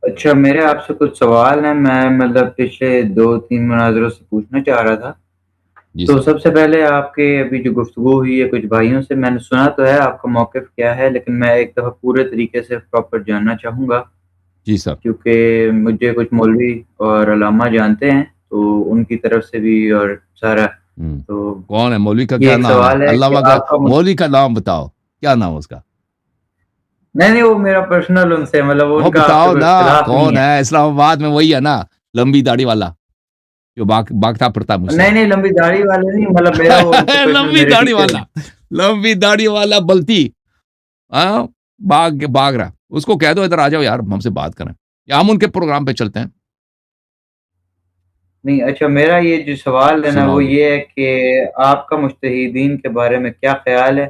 اچھا، میرے آپ سے کچھ سوال ہیں، میں مطلب پچھلے 2-3 مناظروں سے پوچھنا چاہ رہا تھا۔ جی تو سر. سب سے پہلے آپ کے ابھی جو گفتگو ہوئی ہے کچھ بھائیوں سے، میں نے سنا تو ہے آپ کا موقف کیا ہے، لیکن میں ایک دفعہ پورے طریقے سے پراپر جاننا چاہوں گا، جی سر. کیونکہ مجھے کچھ مولوی اور علامہ جانتے ہیں، تو ان کی طرف سے بھی اور سارا، ہوں. تو کون ہے مولوی کا؟ یہ کیا ایک نام ہے؟ سوال ہے کہ علامہ کا آپ کا مولوی کا نام بتاؤ. کیا نام ہے اس کا؟ نہیں نہیں، وہ میرا پرسنل ان سے مطلب وہ ان کا آپ سے بتاؤ کوئی نا اختلاف نہیں کون ہے۔ ہے. اسلام آباد میں وہی ہے نا، لمبی داڑھی والا جو باگتا پڑتا ہے مجھ سے. نہیں نہیں، لمبی داڑھی والے نہیں، مطلب میرا وہ ان سے پرسنل لمبی میرے داڑھی ٹیچر والا، ہیں۔ لمبی داڑھی والا بلتی. ہاں، بھاگ رہا. اس کو کہہ دو ادھر آ جاؤ یار، ہم سے بات کریں، یا ہم ان کے پروگرام پہ چلتے ہیں. نہیں اچھا، میرا یہ جو سوال ہے نا سناؤ وہ جی. یہ ہے کہ آپ کا مجتہدین کے بارے میں کیا خیال ہے،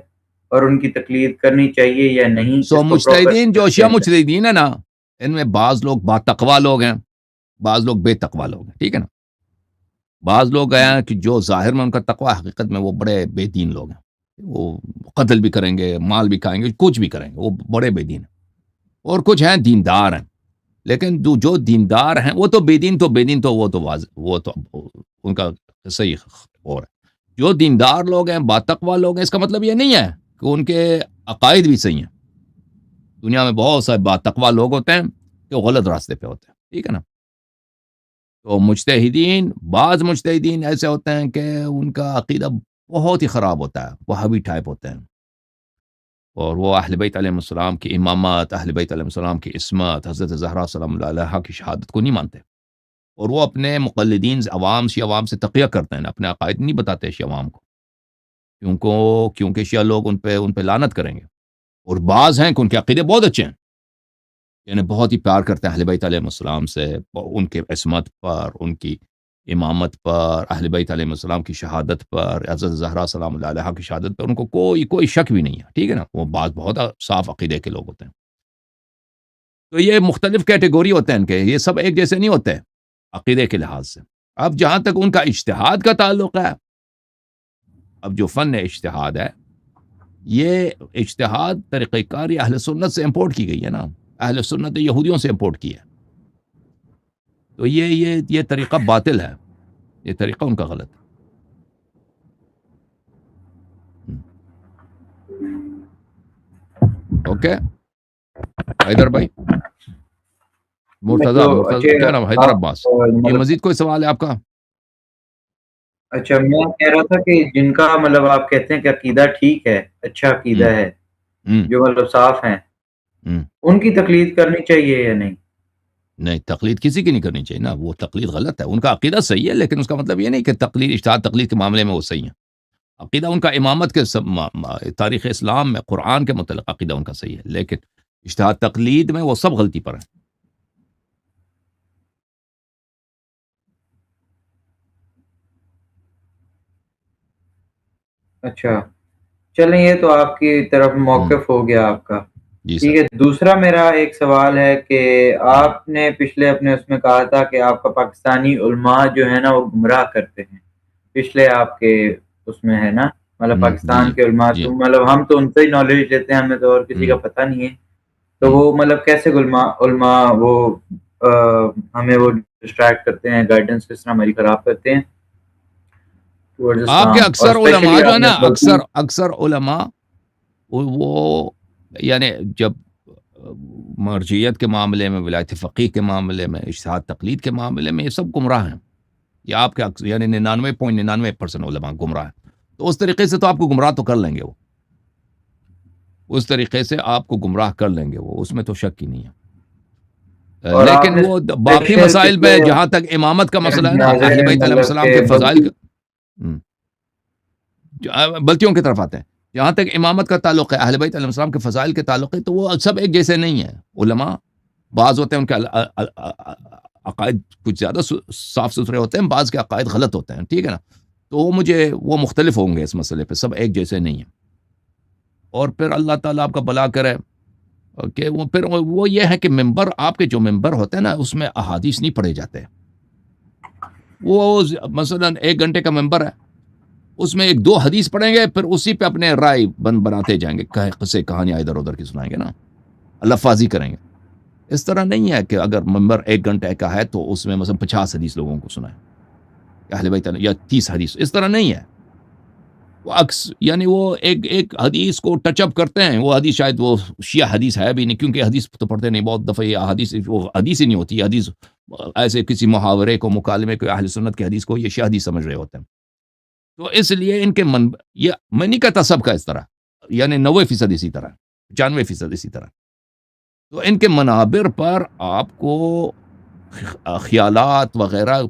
اور ان کی تقلید کرنی چاہیے یا نہیں، سو اس کو پراپر مجتہدین جو شیعہ ایکسپلین کریں۔ مجتہدین ہے نا، ان میں بعض لوگ با تقوا لوگ ہیں، بعض لوگ بے تقوا لوگ ہیں. ٹھیک ہے نا. بعض لوگ ہیں کہ جو ظاہر میں ان کا تقوا، حقیقت میں وہ بڑے بے دین لوگ ہیں. وہ قتل بھی کریں گے، مال بھی کھائیں گے، کچھ بھی کریں گے، وہ بڑے بے دین ہیں. اور کچھ ہیں دیندار ہیں، لیکن جو دیندار ہیں وہ تو بے دین تو وہ تو واضح، وہ تو ان کا صحیح اور ہے. جو دیندار لوگ ہیں، با تقوا لوگ ہیں، اس کا مطلب یہ نہیں ہے کہ ان کے عقائد بھی صحیح ہیں. دنیا میں بہت سارے با تقوا لوگ ہوتے ہیں جو غلط راستے پہ ہوتے ہیں. ٹھیک ہے نا. تو مجتہدین، بعض مجتہدین ایسے ہوتے ہیں کہ ان کا عقیدہ بہت ہی خراب ہوتا ہے، وہابی ٹائپ ہوتے ہیں، اور وہ اہل بیت علیہ السلام کی امامت، اہل بیت علیہ السلام کی عصمت، حضرت زہرا سلام اللہ علیہا کی شہادت کو نہیں مانتے. اور وہ اپنے مقلدین شیعہ عوام سے تقیہ کرتے ہیں، اپنے عقائد نہیں بتاتے شیعہ عوام کو، کیونکہ شیعہ لوگ ان پہ لعنت کریں گے. اور بعض ہیں کہ ان کے عقیدے بہت اچھے ہیں، یعنی بہت ہی پیار کرتے ہیں اہل بیت علیہ السلام سے، ان کے عصمت پر، ان کی امامت پر، اہل بیت علیہ السلام کی شہادت پر، حضرت زہرا سلام اللہ علیہا کی شہادت پر ان کو کوئی شک بھی نہیں ہے. ٹھیک ہے نا. وہ بعض بہت صاف عقیدے کے لوگ ہوتے ہیں. تو یہ مختلف کیٹیگوری ہوتے ہیں ان کے، یہ سب ایک جیسے نہیں ہوتے عقیدے کے لحاظ سے. اب جہاں تک ان کا اجتہاد کا تعلق ہے، اب جو فن اجتہاد ہے، یہ اجتہاد طریقہ کاری اہل سنت سے امپورٹ کی گئی ہے نا. اہل سنت یہودیوں سے امپورٹ کی ہے. تو یہ طریقہ باطل ہے، یہ طریقہ ان کا غلط ہے. اوکے. حیدر بھائی، میں تو مرتضی کیا نام، اچھا حیدر آپ عباس. یہ مطلب، مزید کوئی سوال ہے آپ کا؟ اچھا میں کہہ رہا تھا کہ جن کا مطلب آپ کہتے ہیں کہ عقیدہ ٹھیک ہے، اچھا ہوں. عقیدہ ہے، ہوں. جو مطلب صاف ہیں، ہوں. ان کی تقلید کرنی چاہیے یا نہیں؟ نہیں، تقلید کسی کی نہیں کرنی چاہیے نا. وہ تقلید غلط ہے. ان کا عقیدہ صحیح ہے، لیکن اس کا مطلب یہ نہیں کہ اجتہاد تقلید کے معاملے میں وہ صحیح ہیں. عقیدہ ان کا امامت کے تاریخ اسلام میں قرآن کے متعلق عقیدہ ان کا صحیح ہے، لیکن اجتہاد تقلید میں وہ سب غلطی پر ہیں. اچھا چلیں، یہ تو آپ کی طرف ہوں. موقف ہو گیا آپ کا، جی سر. ٹھیک ہے۔ دوسرا میرا ایک سوال ہے کہ آپ نے پچھلے اپنے اس میں کہا تھا کہ آپ کا پاکستانی علماء جو ہے نا وہ گمراہ کرتے ہیں، پچھلے آپ کے اس میں ہے نا، مطلب جی پاکستان جی کے علماء جی. تو مطلب ہم تو ان سے ہی نالج لیتے ہیں، ہمیں تو اور کسی ہوں. کا پتہ نہیں ہے، تو ہوں. وہ مطلب کیسے علماء وہ ہمیں وہ ڈسٹریکٹ کرتے ہیں، گائیڈنس کس طرح ہماری خراب کرتے ہیں ٹورڈ آپ کے اسلام، اور اکثر علماء اسپیشلی جو ہے آپ نے نا، بلکہ اکثر علماء، وہ یعنی جب مرجعیت کے معاملے میں، ولایت فقیہ کے معاملے میں، اجتہاد تقلید کے معاملے میں، یہ سب گمراہ ہیں. یہ آپ کے یعنی 99.99% علماء گمراہ ہیں. تو اس طریقے سے تو آپ کو گمراہ تو کر لیں گے وہ، اس طریقے سے آپ کو گمراہ کر لیں گے وہ، اس میں تو شک ہی نہیں ہے. اور آپ لیکن نے وہ باقی اسپیشل مسائل پچھلے میں جہاں تک امامت کا مسئلہ ہے نا، مناظرے اہل میں بیت علیہ مطلب السلام کہ کے فضائل بلکہ کا، بلتیوں کی طرف آتے ہیں. جہاں تک امامت کا تعلق ہے، اہل بیت علیہ السلام کے فضائل کے تعلق ہے، تو وہ سب ایک جیسے نہیں ہیں. علماء بعض ہوتے ہیں ان کے عقائد کچھ زیادہ صاف ستھرے ہوتے ہیں، بعض کے عقائد غلط ہوتے ہیں. ٹھیک ہے نا. تو وہ مختلف ہوں گے اس مسئلے پہ، سب ایک جیسے نہیں ہیں. اور پھر اللہ تعالیٰ آپ کا بھلا کرے کہ وہ یہ ہے کہ ممبر، آپ کے جو ممبر ہوتے ہیں نا، اس میں احادیث نہیں پڑھے جاتے. وہ مثلا 1 گھنٹے کا ممبر ہے، اس میں 1-2 حدیث پڑھیں گے، پھر اسی پہ اپنے رائے بناتے جائیں گے، قصے کہانیاں ادھر ادھر کی سنائیں گے نا، لفاظی کریں گے. اس طرح نہیں ہے کہ اگر ممبر 1 گھنٹے کا ہے تو اس میں مثلا 50 حدیث لوگوں کو سنائے یا اہل بیت یا 30 حدیث، اس طرح نہیں ہے. وہ یعنی وہ ایک حدیث کو ٹچ اپ کرتے ہیں. وہ حدیث شاید وہ شیعہ حدیث ہے بھی نہیں، کیونکہ حدیث تو پڑھتے نہیں بہت دفعہ. یہ حدیث وہ حدیث ہی نہیں ہوتی. حدیث ایسے کسی محاورے کو، مکالمے کو، اہل سنت کی حدیث کو یہ شیعہ حدیث سمجھ رہے ہوتے ہیں. تو اس لیے ان کے یہ میں نہیں کہتا سب کا اس طرح، یعنی 90% اسی طرح، 95% اسی طرح. تو ان کے منابر پر آپ کو خیالات وغیرہ،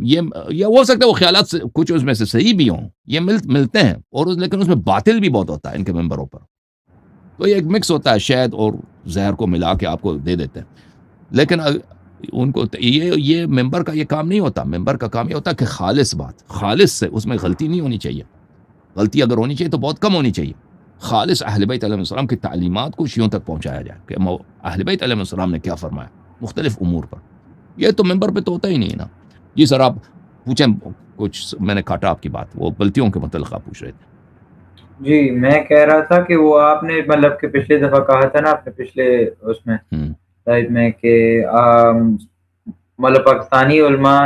یہ ہو سکتا ہے وہ خیالات سے کچھ اس میں سے صحیح بھی ہوں، یہ ملتے ہیں، اور لیکن اس میں باطل بھی بہت ہوتا ہے ان کے ممبروں پر. تو یہ ایک مکس ہوتا ہے، شہد اور زہر کو ملا کے آپ کو دے دیتے ہیں. لیکن ان کو یہ ممبر کا یہ کام نہیں ہوتا. ممبر کا کام یہ ہوتا ہے کہ خالص بات، خالص سے، اس میں غلطی نہیں ہونی چاہیے. غلطی اگر ہونی چاہیے تو بہت کم ہونی چاہیے. خالص اہل بیت علیہ السلام کی تعلیمات کو شیعوں تک پہنچایا جائے کہ اہل بیت علیہ السلام نے کیا فرمایا مختلف امور پر. یہ تو ممبر پہ تو ہوتا ہی نہیں نا. جی سر آپ پوچھیں کچھ، میں نے کاٹا آپ کی بات، وہ غلطیوں کے متعلق آپ پوچھ رہے تھے. جی میں کہہ رہا تھا کہ وہ آپ نے مطلب کہ پچھلے دفعہ کہا تھا نا، آپ نے پچھلے اس میں سائد میں کہ مطلب پاکستانی علماء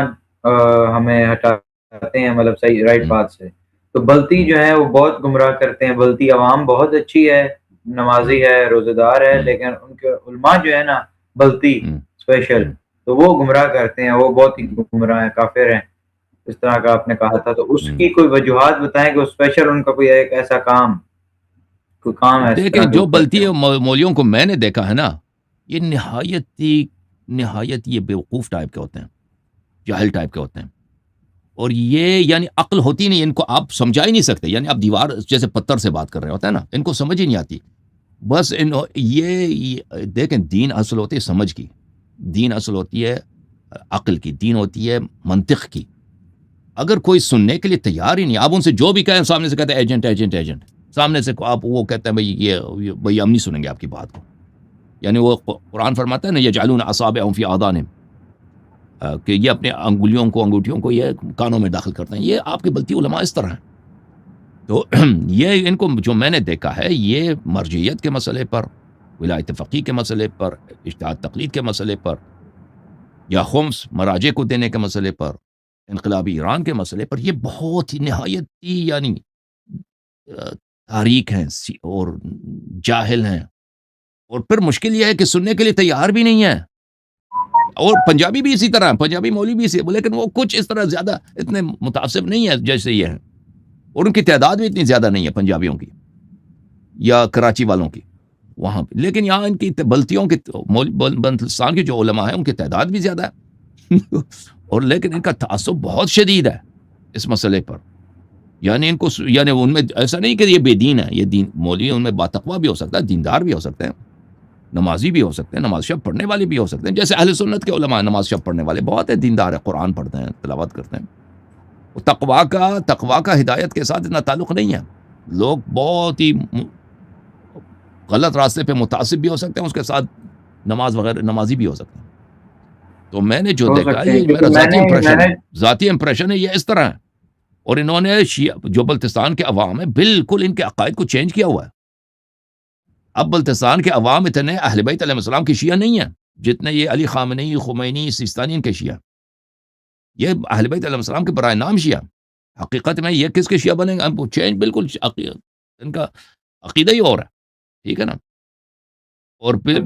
ہمیں ہٹاتے ہیں مطلب صحیح رائٹ بات سے. تو بلتی جو ہے وہ بہت گمراہ کرتے ہیں. بلتی عوام بہت اچھی ہے، نمازی ہے، روزے دار ہے، لیکن ان کے علماء جو ہے نا بلتی اسپیشل، تو وہ گمراہ کرتے ہیں. وہ بہت ہی گمراہ ہیں، کافر ہیں، اس طرح کا آپ نے کہا تھا. تو اس کی کوئی وجوہات بتائیں کہ اسپیشل ان کا کوئی ایک ایسا کام، کوئی کام ہے اس دیکھیں طرح جو بلتی مولویوں کو میں نے دیکھا ہے نا، یہ نہایت یہ بیوقوف ٹائپ کے ہوتے ہیں، جاہل ٹائپ کے ہوتے ہیں. اور یہ یعنی عقل ہوتی نہیں، ان کو آپ سمجھا ہی نہیں سکتے. یعنی آپ دیوار جیسے پتھر سے بات کر رہے ہوتے ہیں نا، ان کو سمجھ ہی نہیں آتی. بس یہ دیکھیں، دین اصل ہوتی ہے سمجھ کی، دین اصل ہوتی ہے عقل کی، دین ہوتی ہے منطق کی. اگر کوئی سننے کے لیے تیار ہی نہیں، آپ ان سے جو بھی کہیں سامنے سے کہتے ہیں ایجنٹ ایجنٹ ایجنٹ، سامنے سے آپ وہ کہتے ہیں بھئی ہم نہیں سنیں گے آپ کی بات کو. یعنی وہ قرآن فرماتا ہے نا یجعلون اصابعهم فی آذانہم، کہ یہ اپنے انگوٹھیوں کو یہ کانوں میں داخل کرتے ہیں. یہ آپ کے بلتی علماء اس طرح ہیں. تو یہ ان کو جو میں نے دیکھا ہے، یہ مرجعیت کے مسئلے پر، ولایت فقیہ کے مسئلے پر، اجتہاد تقلید کے مسئلے پر، یا خمس مراجع کو دینے کے مسئلے پر، انقلابی ایران کے مسئلے پر، یہ بہت ہی نہایت ہی یعنی تاریک ہیں اور جاہل ہیں. اور پھر مشکل یہ ہے کہ سننے کے لیے تیار بھی نہیں ہے. اور پنجابی بھی اسی طرح، پنجابی مولوی بھی اسی، لیکن وہ کچھ اس طرح زیادہ اتنے متعصب نہیں ہے جیسے یہ ہیں. اور ان کی تعداد بھی اتنی زیادہ نہیں ہے پنجابیوں کی یا کراچی والوں کی وہاں پہ. لیکن یہاں ان کی بلتیوں کے، بلتستان کے جو علماء ہیں ان کی تعداد بھی زیادہ ہے. اور لیکن ان کا تعصب بہت شدید ہے اس مسئلے پر. یعنی ان کو، یعنی ان میں ایسا نہیں کہ یہ بے دین ہے، یہ دین مولوی ان میں باتقوا بھی ہو سکتا ہے، دیندار بھی ہو سکتے ہیں، نمازی بھی ہو سکتے ہیں، نماز شب پڑھنے والے بھی ہو سکتے ہیں. جیسے اہل سنت کے علماء نماز شب پڑھنے والے بہت ہیں، دیندار ہیں، قرآن پڑھتے ہیں، تلاوت کرتے ہیں. تقوا کا ہدایت کے ساتھ اتنا تعلق نہیں ہے. لوگ بہت ہی غلط راستے پہ متعصب بھی ہو سکتے ہیں، اس کے ساتھ نماز وغیرہ نمازی بھی ہو سکتے ہیں. تو میں نے جو دیکھا ہے، یہ میرا ذاتی امپریشن ہے، یہ اس طرح ہے. اور انہوں نے جو بلتستان کے عوام ہیں، بالکل ان کے عقائد کو چینج کیا ہوا ہے. اب بلتستان کے عوام اتنے اہل بیت علیہ السلام کی شیعہ نہیں ہیں جتنے یہ علی خامنئی، خمینی، سیستانی ان کے شیعہ. یہ اہل بیت علیہ السلام کے برائے نام شیعہ. حقیقت میں یہ کس کے شیعہ بنیں گے؟ چینج بالکل، ان کا عقیدہ ہی اور ہے. ٹھیک ہے نا. اور پھر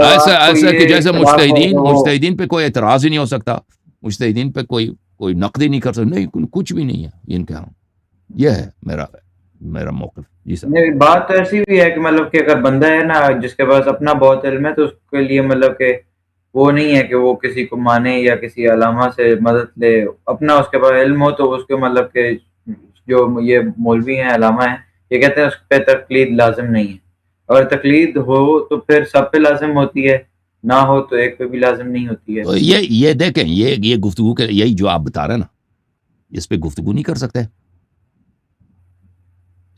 ایسا کہ جیسے مجتہدین پہ کوئی اعتراض ہی نہیں ہو سکتا، مجتہدین پہ کوئی نقد ہی نہیں کر سکتا. نہیں، کچھ بھی نہیں ہے ان کے ہاں. یہ ہے میرا موقف. جی سر. بات تو ایسی بھی ہے کہ مطلب کہ اگر بندہ ہے نا جس کے پاس اپنا بہت علم ہے، تو اس کے لیے مطلب کہ وہ نہیں ہے کہ وہ کسی کو مانے یا کسی علامہ سے مدد لے. اپنا اس کے پاس علم ہو تو اس کے مطلب کہ جو یہ مولوی ہیں، علامہ ہیں، یہ کہتے ہیں اس پہ تقلید لازم نہیں ہے. اگر تقلید ہو تو پھر سب پہ لازم ہوتی ہے، نہ ہو تو ایک پہ بھی لازم نہیں ہوتی ہے. تو یہ دیکھیں، یہ گفتگو کے، یہی جو آپ بتا رہے ہیں نا، اس پہ گفتگو نہیں کر سکتے.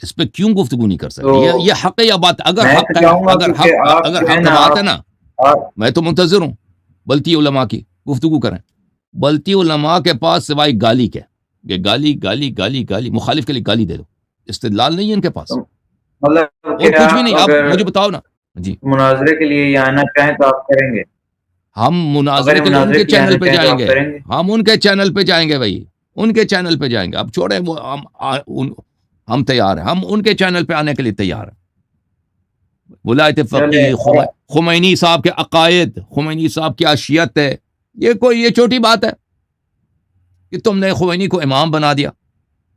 اس پہ کیوں گفتگو نہیں کر سکتے؟ یہ حق ہے یا بات؟ اگر حق بات ہے نا، میں تو منتظر ہوں بلتی علماء کی گفتگو کریں. بلتی علماء کے پاس سوائے گالی کے، کہ گالی گالی گالی گالی، مخالف کے لیے گالی دے دو. استدلال نہیں ہے ان کے پاس، اور کچھ بھی نہیں. آپ مجھے بتاؤ نا، جی مناظرے کے لیے یہ آنا چاہیں تو آپ کریں گے؟ ہم مناظرے اگر کے لیے ان مناظرے کے کے لیے چینل آنا پہ چاہیں تو جائیں آپ گے، کریں گے؟ ہم ان کے چینل پہ جائیں گے بھائی، ان کے چینل پہ جائیں گے. اب چھوڑیں وہ ہم تیار ہیں، ہم ان کے چینل پہ آنے کے لیے تیار ہیں. ولایت چلے فقیہ خمینی صاحب کے عقائد، خمینی صاحب کی عشیت ہے، یہ چھوٹی بات ہے کہ تم نے خمینی کو امام بنا دیا،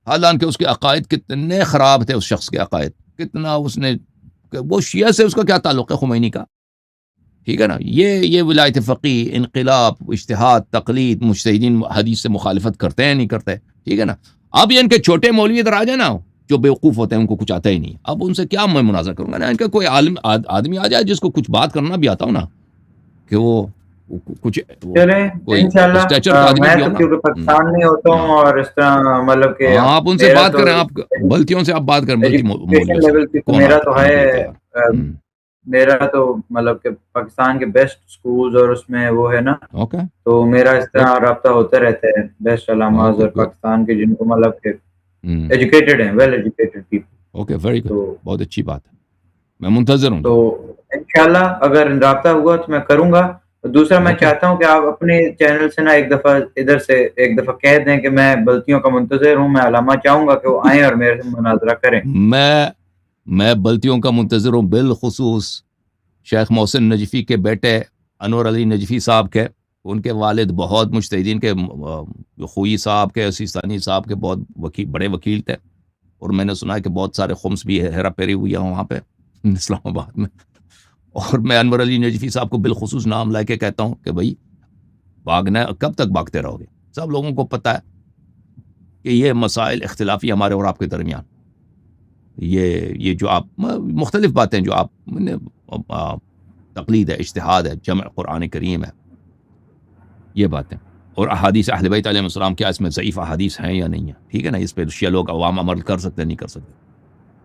حالانکہ اس کے عقائد کتنے خراب تھے. اس شخص کے عقائد کتنا اس نے، وہ شیعہ سے اس کا کیا تعلق ہے خمینی کا؟ ٹھیک ہے نا. یہ ولایت فقیہ، انقلاب، اجتہاد، تقلید، مجتہدین حدیث سے مخالفت کرتے ہیں نہیں کرتے؟ ٹھیک ہے نا. اب یہ ان کے چھوٹے مولوی ادھر آ جائیں نا جو بیوقوف ہوتے ہیں، ان کو کچھ آتا ہی نہیں. اب ان سے کیا میں مناظر کروں گا نا؟ ان کا کوئی آدمی آ جائے جس کو کچھ بات کرنا بھی آتا ہو نا، کہ وہ کچھ چلیں کوئی اسٹیچر کا انشاءاللہ. آدمی میں بھی ہو تو نا. کیونکہ پاکستان میں ہوتا ہوں اور اس طرح مطلب کہ ہاں آپ ان سے میرا بات تو کریں، آپ بلتیوں سے آپ بات کریں، بلتی ایجوکیشن مولیوں سے لیول کی تو کون میرا تو آنے کے لیے ہے. تیار؟ میرا تو مطلب کہ پاکستان کے بیسٹ سکولز اور اس میں وہ ہے نا، اوکے تو میرا اس گڈ. طرح رابطہ ہوتا رہتا ہے بیسٹ علامات اوکے اور گڈ. پاکستان کے جن کو مطلب کہ ایجوکیٹڈ ہیں، well educated people. Okay very good, تو بہت اچھی بات ہے، میں منتظر ہوں تو جی. انشاءاللہ اگر رابطہ ہوا تو میں کروں گا. دوسرا میں اوکے چاہتا ہوں کہ آپ اپنے چینل سے نا ایک دفعہ ادھر سے ایک دفعہ کہہ دیں کہ میں بلتیوں کا منتظر ہوں، میں علامہ چاہوں گا کہ وہ آئیں اور میرے سے مناظرہ کریں. میں بلتیوں کا منتظر ہوں، بالخصوص شیخ محسن نجفی کے بیٹے انور علی نجفی صاحب کے. ان کے والد بہت مجتہدین کے، خوئی صاحب کے، سیستانی صاحب کے بہت بڑے وکیل تھے، اور میں نے سنا ہے کہ بہت سارے خمس بھی ہیرا پھیری ہوئی ہے وہاں پہ اسلام آباد میں. اور میں انور علی نجفی صاحب کو بالخصوص نام لے کے کہتا ہوں کہ بھائی بھاگنا کب تک بھاگتے رہو گے؟ سب لوگوں کو پتہ ہے کہ یہ مسائل اختلافی ہمارے اور آپ کے درمیان، یہ جو آپ مختلف باتیں جو آپ تقلید ہے، اجتہاد ہے، جمع قرآن کریم ہے، یہ باتیں، اور احادیث اہل بیت علیہ السلام، کیا اس میں ضعیف احادیث ہیں یا نہیں ہیں؟ ٹھیک ہے نا. اس پہ شیعہ لوگ عوام عمل کر سکتے نہیں کر سکتے،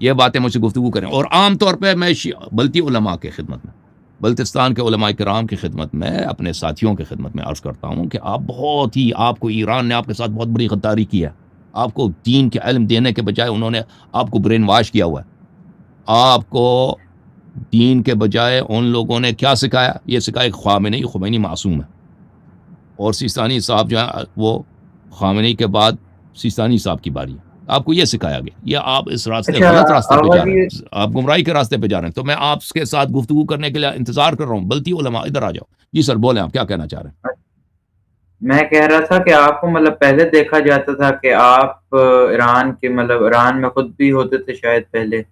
یہ باتیں مجھ سے گفتگو کریں. اور عام طور پہ میں بلتی علماء کے خدمت میں، بلتستان کے علماء کرام کی خدمت میں، اپنے ساتھیوں کی خدمت میں عرض کرتا ہوں کہ آپ کو ایران نے آپ کے ساتھ بہت بڑی غداری کی ہے. آپ کو دین کے علم دینے کے بجائے انہوں نے آپ کو برین واش کیا ہوا ہے. آپ کو دین کے بجائے ان لوگوں نے کیا سکھایا؟ یہ سکھایا کہ خمینی معصوم ہے، اور سیستانی صاحب جو ہے وہ خامنئی کے بعد سیستانی صاحب کی باری ہے. آپ کو یہ سکھایا گیا. یہ آپ اس راستے، اچھا غلط راستے پہ آغا جا رہے جی، ہیں، آپ گمراہی کے راستے پہ جا رہے ہیں. تو میں آپ کے ساتھ گفتگو کرنے کے لیے انتظار کر رہا ہوں. بلتی علماء ادھر آ جاؤ. جی سر بولیں، آپ کیا کہنا چاہ رہے ہیں؟ میں کہہ رہا تھا کہ آپ کو مطلب پہلے دیکھا جاتا تھا کہ آپ ایران کے مطلب ایران میں خود بھی ہوتے تھے شاید پہلے،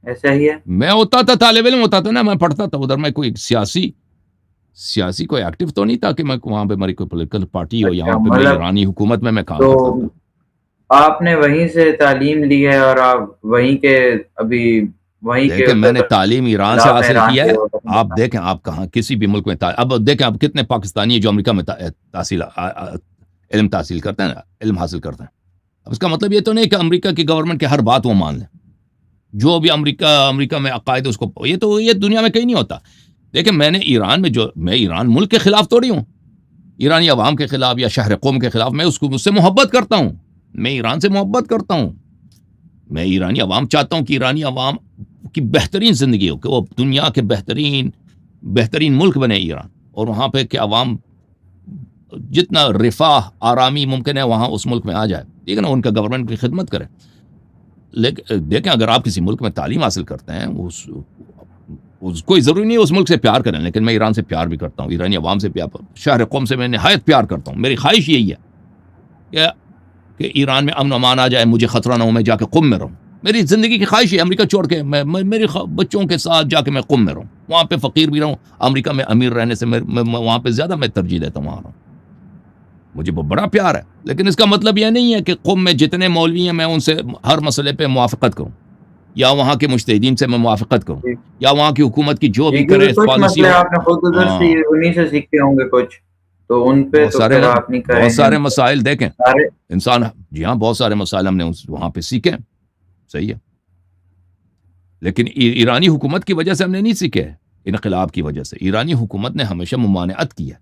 ایسا ہی ہے؟ میں ہوتا تھا، طالب علم ہوتا تھا نا، میں پڑھتا تھا ادھر. میں کوئی سیاسی کوئی ایکٹیو تو نہیں تھا کہ میں وہاں پہ میری کوئی پولیٹیکل پارٹی ہو. اچھا یہاں پہ میں مطلب ایرانی حکومت میں کام تو کرتا تھا. آپ نے وہیں سے تعلیم لی ہے اور آپ وہیں کے ابھی وہیں کے دیکھیں میں نے تعلیم ایران سے حالات ہیں حاصل ایران کیا کے ہے. وہ آپ دیکھیں آپ کہاں کسی بھی ملک میں اب دیکھیں آپ کتنے پاکستانی جو امریکہ میں علم تحصیل کرتے ہیں، علم حاصل کرتے ہیں. اب اس کا مطلب یہ تو نہیں کہ امریکہ کی گورنمنٹ کی ہر بات وہ مان لیں. جو بھی امریکہ میں عقائد اس کو، یہ دنیا میں کہیں نہیں ہوتا. دیکھیں میں نے ایران میں میں ایران ملک کے خلاف توڑی ہوں، ایرانی عوام کے خلاف یا شہر قوم کے خلاف. میں اس سے محبت کرتا ہوں، میں ایران سے محبت کرتا ہوں. میں ایرانی عوام چاہتا ہوں کہ ایرانی عوام کی بہترین زندگی ہو، کہ وہ دنیا کے بہترین ملک بنے ایران، اور وہاں پہ کہ عوام جتنا رفاہ آرامی ممکن ہے وہاں اس ملک میں آ جائے. ٹھیک ہے نا، ان کا گورنمنٹ کی خدمت کرے. لیکن دیکھیں اگر آپ کسی ملک میں تعلیم حاصل کرتے ہیں، کوئی ضروری نہیں اس ملک سے پیار کریں، لیکن میں ایران سے پیار بھی کرتا ہوں، ایرانی عوام سے پیار، شہر قوم سے میں نہایت پیار کرتا ہوں. میری خواہش یہی ہے کہ ایران میں امن و امان آ جائے، مجھے خطرہ نہ ہو، میں جا کے قم میں رہوں. میری زندگی کی خواہش ہے امریکہ چھوڑ کے میں میرے بچوں کے ساتھ جا کے میں قم میں رہوں، وہاں پہ فقیر بھی رہوں. امریکہ میں امیر رہنے سے میں وہاں پہ زیادہ میں ترجیح دیتا ہوں وہاں رہوں. مجھے بڑا پیار ہے، لیکن اس کا مطلب یہ نہیں ہے کہ قم میں جتنے مولوی ہیں میں ان سے ہر مسئلے پہ موافقت کروں، یا وہاں کے مجتہدین سے میں موافقت کروں، یا وہاں کی حکومت کی جو بھی کرے کچھ پالیسی مسئلے ہو. آپ نے خود ادھر سے انہی سے سیکھے ہوں گے کچھ، تو ان پہ تو پھر آپ نہیں کریں بہت گے سارے مسائل دیکھیں سارے. انسان. جی ہاں بہت سارے مسائل ہم نے وہاں پہ سیکھے، صحیح ہے. لیکن ایرانی حکومت کی وجہ سے ہم نے نہیں سیکھے، انقلاب کی وجہ سے. ایرانی حکومت نے ہمیشہ ممانعت کی ہے،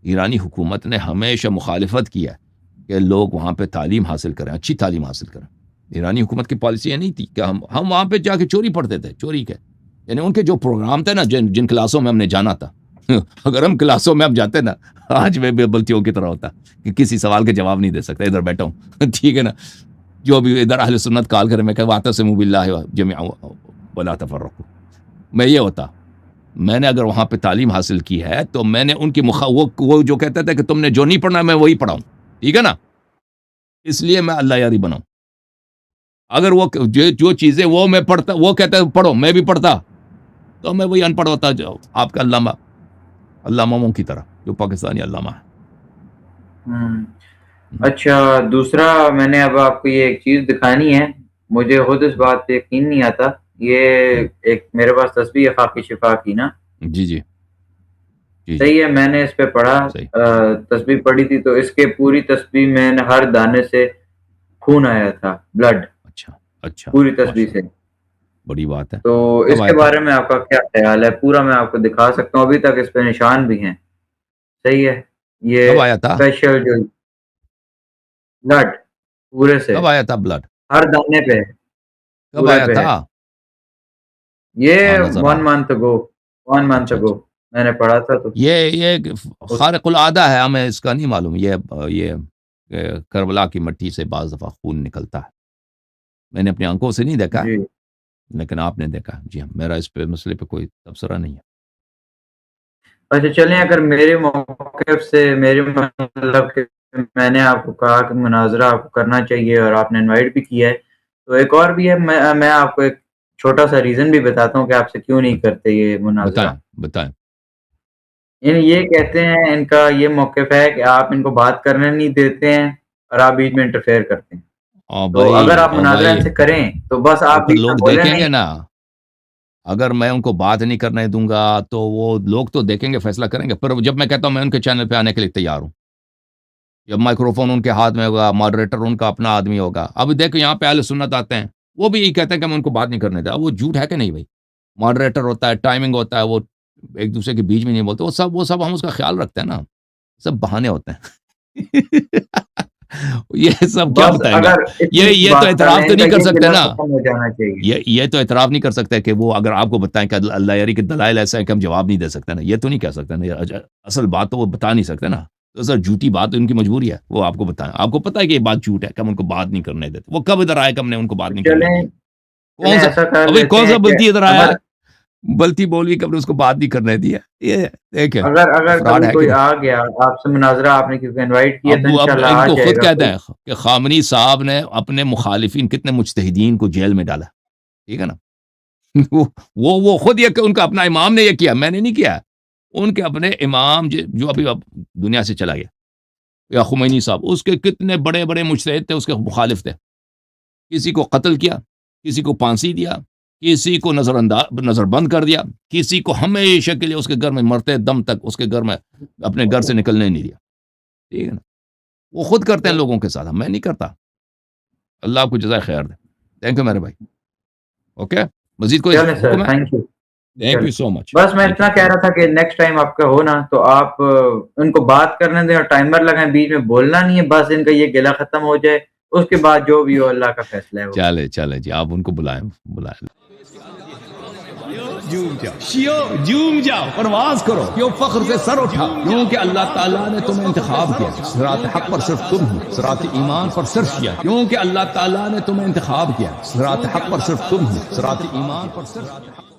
ایرانی حکومت نے ہمیشہ مخالفت کی ہے کہ لوگ وہاں پہ تعلیم حاصل کریں، اچھی تعلیم حاصل کریں. ایرانی حکومت کی پالیسی یہ نہیں تھی کہ ہم وہاں پہ جا کے چوری پڑھتے تھے، چوری کے یعنی ان کے جو پروگرام تھے نا جن کلاسوں میں ہم نے جانا تھا اگر ہم کلاسوں میں اب جاتے نا آج میں بے بلتیوں کی طرح ہوتا کہ کسی سوال کے جواب نہیں دے سکتا, ادھر بیٹھا ہوں ٹھیک ہے نا, جو بھی ادھر اہل سنت کال کرے میں کہ واعتصموا باللہ جميعا ولا تفرقوا, میں یہ ہوتا. میں نے اگر وہاں پہ تعلیم حاصل کی ہے تو میں نے ان کی وہ جو کہتے تھے کہ تم نے جو نہیں پڑھنا میں وہی پڑھاؤں, ٹھیک ہے نا, اس لیے میں اللہ یاری بناؤں. اگر وہ جو چیزیں وہ میں پڑھتا, وہ کہتے پڑھو میں بھی پڑھتا, تو میں وہی ان پڑھ ہوتا جو آپ کا علامہ کی طرح جو پاکستانی علامہ ہے. اچھا, دوسرا میں نے اب آپ کو یہ ایک چیز دکھانی ہے, مجھے خود اس بات پہ یقین نہیں آتا. یہ ایک میرے پاس تسبیح ہے خاکی شفا کی نا. جی صحیح ہے, میں نے اس پہ پڑھا, تسبیح پڑھی تھی تو اس کے پوری تسبیح میں ہر دانے سے خون آیا تھا, بلڈ. اچھا پوری تسبیح سے, بڑی بات ہے. تو اس کے بارے میں آپ کا کیا خیال ہے؟ پورا میں آپ کو دکھا سکتا ہوں, ابھی تک اس پہ نشان بھی ہیں. صحیح ہے, یہ اسپیشل جو بلڈ پورے سے کب آیا تھا, بلڈ ہر دانے پہ کب آیا تھا؟ یہ 1 month ago میں نے پڑھا تھا. تو یہ خارق العادہ ہے, ہمیں اس کا نہیں معلوم. یہ کربلا کی مٹی سے بعض دفعہ خون نکلتا ہے. میں نے اپنی آنکھوں سے نہیں دیکھا جی, لیکن آپ نے دیکھا. جی ہاں, میرا اس پہ مسئلے پہ کوئی تبصرہ نہیں ہے. اچھا چلیں, اگر میرے موقف سے مطلب کہ میں نے آپ کو کہا کہ مناظرہ آپ کو کرنا چاہیے اور آپ نے انوائٹ بھی کیا ہے, تو ایک اور بھی ہے. میں آپ کو ایک چھوٹا سا ریزن بھی بتاتا ہوں کہ آپ سے کیوں نہیں کرتے یہ مناظرہ. بتائیں. یہ کہتے ہیں, ان کا یہ موقف ہے کہ آپ ان کو بات کرنے نہیں دیتے ہیں اور آپ بیچ میں انٹرفیئر کرتے ہیں. تو اگر آپ مناظرہ سے کریں تو بس آپ لوگ دیکھیں گے نا. اگر میں ان کو بات نہیں کرنے دوں گا تو وہ لوگ تو دیکھیں گے, فیصلہ کریں گے. پھر جب میں کہتا ہوں میں ان کے چینل پہ آنے کے لیے تیار ہوں, جب مائکروفون ان کے ہاتھ میں ہوگا, ماڈریٹر ان کا اپنا آدمی ہوگا. اب دیکھو یہاں پہ اہل سنت آتے ہیں, وہ بھی یہی کہتے ہیں کہ میں ان کو بات نہیں کرنے دیا. وہ جھوٹ ہے کہ نہیں بھائی؟ ماڈریٹر ہوتا ہے, ٹائمنگ ہوتا ہے, وہ ایک دوسرے کے بیچ میں نہیں بولتے. وہ سب ہم اس کا خیال رکھتے ہیں نا, سب بہانے ہوتے ہیں. یہ سب کیا بتائیں گے؟ یہ تو اعتراف تو نہیں کر سکتے نا, یہ تو اعتراف نہیں کر سکتے کہ وہ اگر آپ کو بتائیں کہ اللہ یاری کے دلائل ایسا ہے کہ ہم جواب نہیں دے سکتے نا, یہ تو نہیں کہہ سکتے نا. اصل بات تو وہ بتا نہیں سکتے نا. تو سر جھوٹی بات ان کی مجبوری ہے, وہ آپ کو بتائیں. آپ کو پتا ہے کہ یہ بات جھوٹ ہے کہ ہم ان کو بات نہیں کرنے دیتے. وہ کب ادھر آئے کہ ہم نے ان کو بات نہیں کرنے دی؟ کون سا بلتی ادھر آیا, بلتی بولی کہ ہم نے اس کو بات نہیں کرنے دیا. یہ دیکھیں, اگر کوئی آ گیا آپ سے مناظرہ, آپ نے کیونکہ انوائٹ کیا تو انشاءاللہ ان کو خود کہتے ہیں کہ خامنی صاحب نے اپنے مخالفین کتنے مجتہدین کو جیل میں ڈالا, ٹھیک ہے نا. وہ خود یہ کہ ان کا اپنا امام نے یہ کیا, میں نے نہیں کیا. ان کے اپنے امام جو ابھی دنیا سے چلا گیا, یا خمینی صاحب, اس کے کتنے بڑے بڑے مجتہد تھے, اس کے مخالف تھے. کسی کو قتل کیا, کسی کو پھانسی دیا, کسی کو نظر بند کر دیا, کسی کو ہمیشہ کے لیے اس کے گھر میں مرتے دم تک اس کے گھر میں اپنے گھر سے نکلنے نہیں دیا, ٹھیک ہے نا. وہ خود کرتے ہیں لوگوں کے ساتھ, میں نہیں کرتا. اللہ آپ کو جزائے خیر دے. تھینک یو میرے بھائی. اوکے, مزید کوئی حکم ہے؟ تھینک یو سو مچ. بس میں اتنا کہہ رہا تھا کہ نیکسٹ ٹائم آپ کا ہو نا تو آپ ان کو بات کرنے دیں اور ٹائمر لگائیں, بیچ میں بولنا نہیں ہے, بس ان کا یہ گلا ختم ہو جائے, اس کے بعد جو بھی ہو اللہ کا فیصلہ ہے. چلے جی, آپ ان کو بلائیں. جوم جاؤ, پرواز کرو, کیوں فخر سے سر اٹھا, کیونکہ اللہ تعالیٰ نے تمہیں انتخاب کیا. صراط حق پر صرف تم ہو, صراط ایمان پر صرف کیا, کیونکہ اللہ تعالیٰ نے تمہیں انتخاب کیا. صراط حق پر صرف تم ہو, صراط ایمان پر صرف